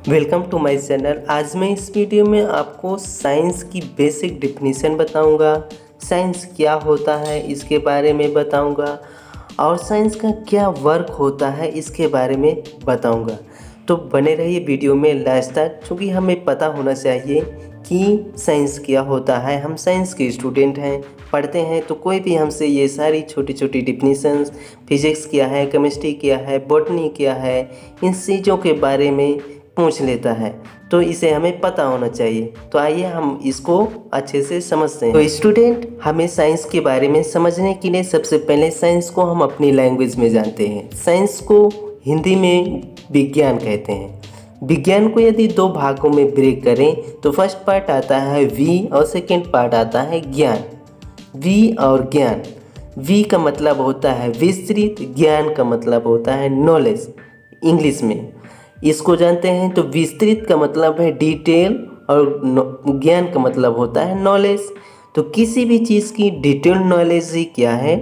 Welcome to my channel. आज मैं इस वीडियो में आपको साइंस की बेसिक डिफिनीशन बताऊंगा, साइंस क्या होता है इसके बारे में बताऊंगा और साइंस का क्या वर्क होता है इसके बारे में बताऊंगा। तो बने रहिए वीडियो में लास्ट तक, क्योंकि हमें पता होना चाहिए कि साइंस क्या होता है। हम साइंस के स्टूडेंट हैं, पढ़ते हैं, तो कोई भी हमसे ये सारी छोटी छोटी डिफिनीशंस, फिजिक्स क्या है, केमिस्ट्री क्या है, बॉटनी क्या है, इन चीज़ों के बारे में पूछ लेता है, तो इसे हमें पता होना चाहिए। तो आइए हम इसको अच्छे से समझते हैं। तो स्टूडेंट, हमें साइंस के बारे में समझने के लिए सबसे पहले साइंस को हम अपनी लैंग्वेज में जानते हैं। साइंस को हिंदी में विज्ञान कहते हैं। विज्ञान को यदि दो भागों में ब्रेक करें तो फर्स्ट पार्ट आता है वी और सेकेंड पार्ट आता है ज्ञान। वी और ज्ञान, वी का मतलब होता है विस्तृत, ज्ञान का मतलब होता है नॉलेज इंग्लिश में। इसको जानते हैं तो विस्तृत का मतलब है डिटेल और ज्ञान का मतलब होता है नॉलेज। तो किसी भी चीज़ की डिटेल नॉलेज ही क्या है,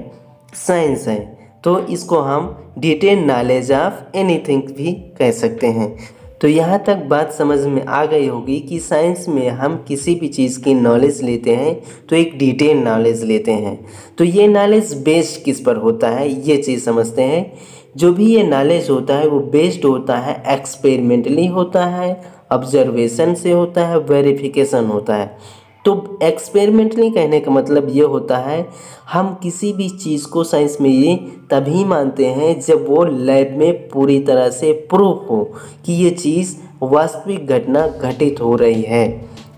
साइंस है। तो इसको हम डिटेल नॉलेज ऑफ एनीथिंग भी कह सकते हैं। तो यहाँ तक बात समझ में आ गई होगी कि साइंस में हम किसी भी चीज़ की नॉलेज लेते हैं तो एक डिटेल नॉलेज लेते हैं। तो ये नॉलेज बेस्ड किस पर होता है ये चीज़ समझते हैं। जो भी ये नॉलेज होता है वो बेस्ड होता है, एक्सपेरिमेंटली होता है, ऑब्जर्वेशन से होता है, वेरिफिकेशन होता है। तो एक्सपेरिमेंटली कहने का मतलब ये होता है हम किसी भी चीज़ को साइंस में ये तभी मानते हैं जब वो लैब में पूरी तरह से प्रूफ हो कि ये चीज़ वास्तविक घटना घटित हो रही है।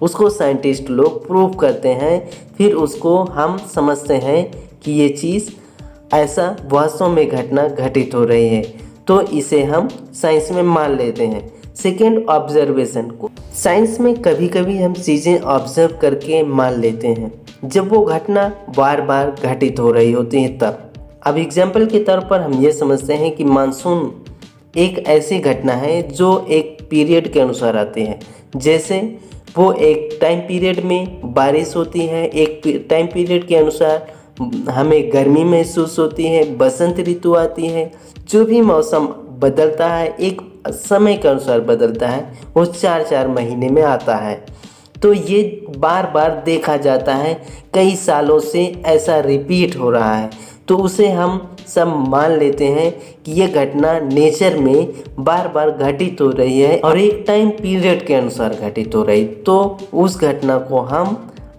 उसको साइंटिस्ट लोग प्रूफ करते हैं, फिर उसको हम समझते हैं कि ये चीज़ ऐसा वास्तव में घटना घटित हो रही है, तो इसे हम साइंस में मान लेते हैं। सेकेंड, ऑब्जर्वेशन को साइंस में कभी कभी हम चीज़ें ऑब्जर्व करके मान लेते हैं जब वो घटना बार बार घटित हो रही होती है तब। अब एग्जाम्पल के तौर पर हम ये समझते हैं कि मानसून एक ऐसी घटना है जो एक पीरियड के अनुसार आती है। जैसे वो एक टाइम पीरियड में बारिश होती है, एक टाइम पीरियड के अनुसार हमें गर्मी महसूस होती है, बसंत ऋतु आती है। जो भी मौसम बदलता है एक समय के अनुसार बदलता है, वो 4-4 महीने में आता है। तो ये बार बार देखा जाता है, कई सालों से ऐसा रिपीट हो रहा है, तो उसे हम सब मान लेते हैं कि ये घटना नेचर में बार बार घटित हो रही है और एक टाइम पीरियड के अनुसार घटित हो रही। तो उस घटना को हम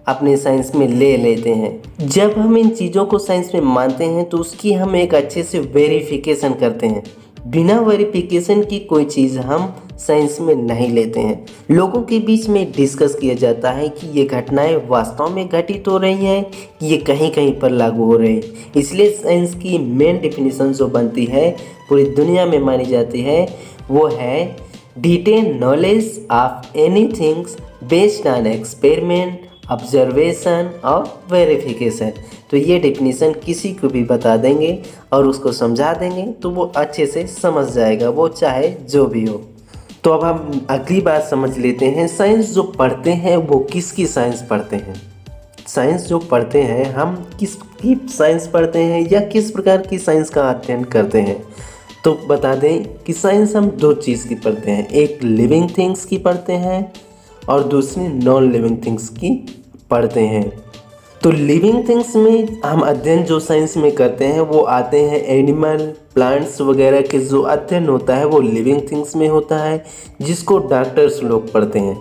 अपने साइंस में ले लेते हैं। जब हम इन चीज़ों को साइंस में मानते हैं तो उसकी हम एक अच्छे से वेरिफिकेशन करते हैं। बिना वेरिफिकेशन की कोई चीज़ हम साइंस में नहीं लेते हैं। लोगों के बीच में डिस्कस किया जाता है कि ये घटनाएं वास्तव में घटित हो रही हैं कि ये कहीं कहीं पर लागू हो रही हैं। इसलिए साइंस की मेन डिफिनीशन जो बनती है, पूरी दुनिया में मानी जाती है, वो है detail knowledge of anythings based on experiment, observation और वेरिफिकेशन। तो ये डिफिनीशन किसी को भी बता देंगे और उसको समझा देंगे तो वो अच्छे से समझ जाएगा, वो चाहे जो भी हो। तो अब हम अगली बात समझ लेते हैं, साइंस जो पढ़ते हैं वो किसकी साइंस पढ़ते हैं। साइंस जो पढ़ते हैं हम किसकी साइंस पढ़ते हैं या किस प्रकार की साइंस का अध्ययन करते हैं। तो बता दें कि साइंस हम दो चीज़ की पढ़ते हैं, एक लिविंग थिंग्स की पढ़ते हैं और दूसरी नॉन लिविंग थिंग्स की पढ़ते हैं। तो लिविंग थिंग्स में हम अध्ययन जो साइंस में करते हैं वो आते हैं एनिमल, प्लांट्स वगैरह के जो अध्ययन होता है वो लिविंग थिंग्स में होता है, जिसको डॉक्टर्स लोग पढ़ते हैं।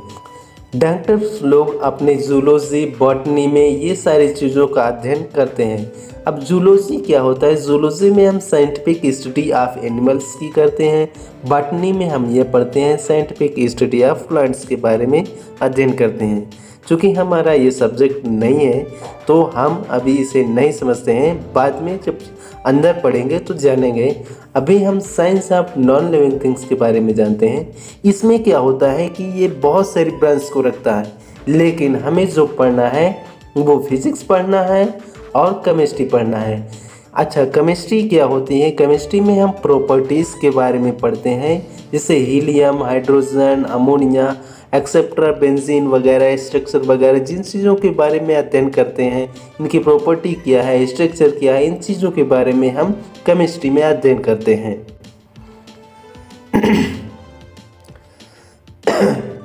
डॉक्टर्स लोग अपने जूलॉजी, बॉटनी में ये सारी चीज़ों का अध्ययन करते हैं। अब जूलॉजी क्या होता है, जूलॉजी में हम साइंटिफिक स्टडी ऑफ एनिमल्स की करते हैं, बॉटनी में हम ये पढ़ते हैं साइंटिफिक स्टडी ऑफ प्लांट्स के बारे में अध्ययन करते हैं। चूँकि हमारा ये सब्जेक्ट नहीं है तो हम अभी इसे नहीं समझते हैं, बाद में जब अंदर पढ़ेंगे तो जानेंगे। अभी हम science of non living things के बारे में जानते हैं। इसमें क्या होता है कि ये बहुत सारी ब्रांच को रखता है, लेकिन हमें जो पढ़ना है वो फिजिक्स पढ़ना है और केमिस्ट्री पढ़ना है। अच्छा, केमिस्ट्री क्या होती है, केमिस्ट्री में हम प्रॉपर्टीज़ के बारे में पढ़ते हैं, जैसे helium, hydrogen, ammonia et cetera, benzene वगैरह, स्ट्रक्चर वगैरह, जिन चीज़ों के बारे में अध्ययन करते हैं, इनकी प्रॉपर्टी क्या है, स्ट्रक्चर क्या है, इन चीज़ों के बारे में हम केमिस्ट्री में अध्ययन करते हैं।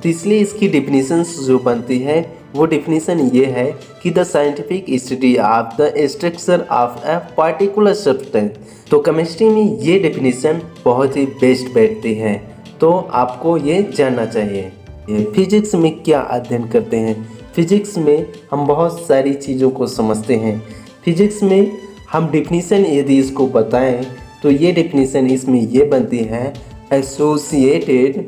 तो इसलिए इसकी डिफिनीशन जो बनती है वो डिफिनीशन ये है कि the scientific study of the structure of a particular substance. तो केमिस्ट्री में ये डिफिनीशन बहुत ही बेस्ट बैठती है, तो आपको ये जानना चाहिए। फिजिक्स में क्या अध्ययन करते हैं? फिजिक्स में हम बहुत सारी चीज़ों को समझते हैं। फिजिक्स में हम डिफिनीशन यदि इसको बताएं तो ये डिफिनीशन इसमें ये बनती है associated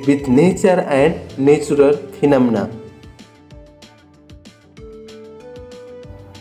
with nature and natural phenomena.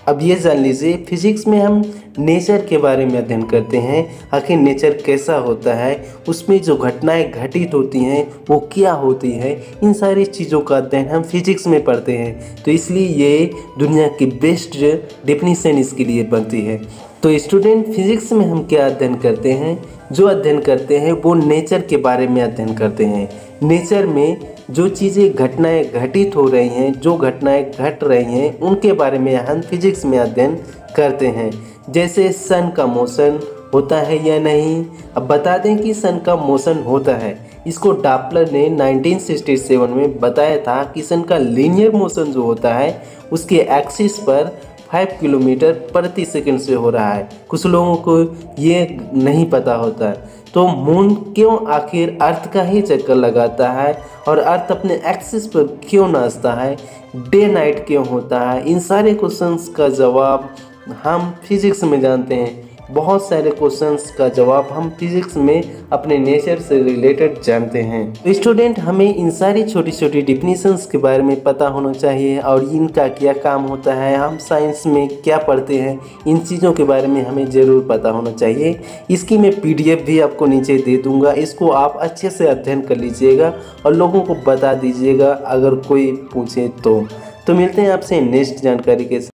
अब ये जान लीजिए, फिजिक्स में हम नेचर के बारे में अध्ययन करते हैं। आखिर नेचर कैसा होता है, उसमें जो घटनाएं घटित होती हैं वो क्या होती है, इन सारी चीज़ों का अध्ययन हम फिजिक्स में पढ़ते हैं। तो इसलिए ये दुनिया की बेस्ट डेफिनेशन इसके लिए बनती है। तो स्टूडेंट, फिजिक्स में हम क्या अध्ययन करते हैं? जो अध्ययन करते हैं वो नेचर के बारे में अध्ययन करते हैं। नेचर में जो चीज़ें घटनाएं घटित हो रही हैं, जो घटनाएं घट रही हैं, उनके बारे में हम फिजिक्स में अध्ययन करते हैं। जैसे सन का मोशन होता है या नहीं। अब बता दें कि सन का मोशन होता है। इसको डॉपलर ने 1967 में बताया था कि सन का लीनियर मोशन जो होता है उसके एक्सिस पर 5 किलोमीटर प्रति सेकंड से हो रहा है। कुछ लोगों को ये नहीं पता होता है। तो मून क्यों आखिर अर्थ का ही चक्कर लगाता है और अर्थ अपने एक्सिस पर क्यों नाचता है, डे नाइट क्यों होता है, इन सारे क्वेश्चंस का जवाब हम फिजिक्स में जानते हैं। बहुत सारे क्वेश्चंस का जवाब हम फिजिक्स में अपने नेचर से रिलेटेड जानते हैं। तो स्टूडेंट, हमें इन सारी छोटी छोटी डिफिनीशंस के बारे में पता होना चाहिए और इनका क्या काम होता है, हम साइंस में क्या पढ़ते हैं, इन चीज़ों के बारे में हमें ज़रूर पता होना चाहिए। इसकी मैं PDF भी आपको नीचे दे दूँगा, इसको आप अच्छे से अध्ययन कर लीजिएगा और लोगों को बता दीजिएगा अगर कोई पूछे तो। मिलते हैं आपसे नेक्स्ट जानकारी के साथ।